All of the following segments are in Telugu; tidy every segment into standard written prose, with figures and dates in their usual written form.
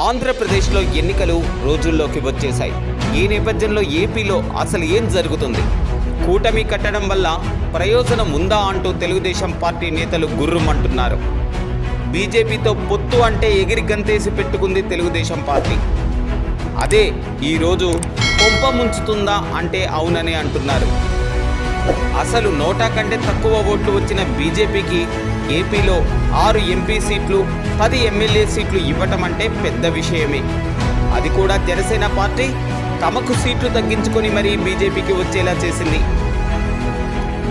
ఆంధ్రప్రదేశ్లో ఎన్నికలు రోజుల్లోకి వచ్చేశాయి. ఈ నేపథ్యంలో ఏపీలో అసలు ఏం జరుగుతుంది? కూటమి కట్టడం వల్ల ప్రయోజనం ఉందా అంటూ తెలుగుదేశం పార్టీ నేతలు గుర్రుమంటున్నారు. బీజేపీతో పొత్తు అంటే ఎగిరి గంతేసి పెట్టుకుంది తెలుగుదేశం పార్టీ. అదే ఈరోజు కొంప ముంచుతుందా అంటే అవునని అంటున్నారు. అసలు నోటా కంటే తక్కువ ఓట్లు వచ్చిన బీజేపీకి ఏపీలో 6 ఎంపీ సీట్లు 10 ఎమ్మెల్యే సీట్లు ఇవ్వటం అంటే పెద్ద విషయమే. అది కూడా జనసేన పార్టీ తమకు సీట్లు తగ్గించుకొని మరీ బీజేపీకి వచ్చేలా చేసింది.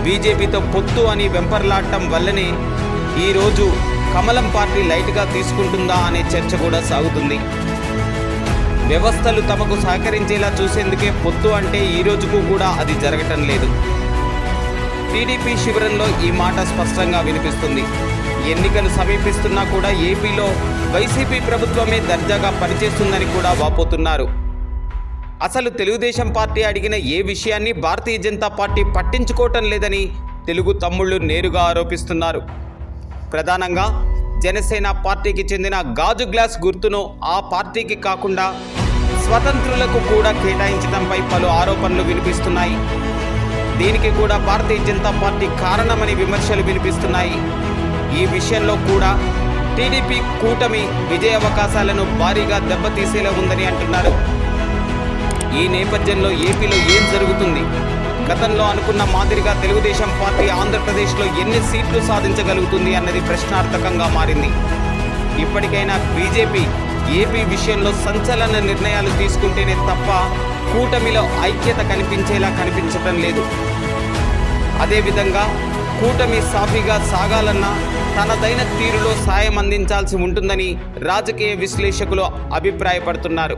బీజేపీతో పొత్తు అని వెంపర్లాడటం వల్లనే ఈరోజు కమలం పార్టీ లైట్గా తీసుకుంటుందా అనే చర్చ కూడా సాగుతుంది. వ్యవస్థలు తమకు సహకరించేలా చూసేందుకే పొత్తు అంటే ఈ రోజుకు కూడా అది జరగటం లేదు. టీడీపీ శిబిరంలో ఈ మాట స్పష్టంగా వినిపిస్తుంది. ఎన్నికలు సమీపిస్తున్నా కూడా ఏపీలో వైసీపీ ప్రభుత్వమే దర్జాగా పనిచేస్తుందని కూడా వాపోతున్నారు. అసలు తెలుగుదేశం పార్టీ అడిగిన ఏ విషయాన్ని భారతీయ జనతా పార్టీ పట్టించుకోవటం లేదని తెలుగు తమ్ముళ్ళు నేరుగా ఆరోపిస్తున్నారు. ప్రధానంగా జనసేన పార్టీకి చెందిన గాజు గ్లాస్ గుర్తును ఆ పార్టీకి కాకుండా స్వతంత్రులకు కూడా కేటాయించడంపై పలు ఆరోపణలు వినిపిస్తున్నాయి. దీనికి కూడా భారతీయ జనతా పార్టీ కారణమని విమర్శలు వినిపిస్తున్నాయి. ఈ విషయంలో కూడా టీడీపీ కూటమి విజయ అవకాశాలను భారీగా దెబ్బతీసేలా ఉందని అంటున్నారు. ఈ నేపథ్యంలో ఏపీలో ఏం జరుగుతుంది? గతంలో అనుకున్న మాదిరిగా తెలుగుదేశం పార్టీ ఆంధ్రప్రదేశ్లో ఎన్ని సీట్లు సాధించగలుగుతుంది అన్నది ప్రశ్నార్థకంగా మారింది. ఇప్పటికైనా బీజేపీ ఏపీ విషయంలో సంచలన నిర్ణయాలు తీసుకుంటేనే తప్ప కూటమిలో ఐక్యత కనిపించటం లేదు. అదేవిధంగా కూటమి సాఫీగా సాగాలన్నా తనదైన తీరులో సాయం అందించాల్సి ఉంటుందని రాజకీయ విశ్లేషకులు అభిప్రాయపడుతున్నారు.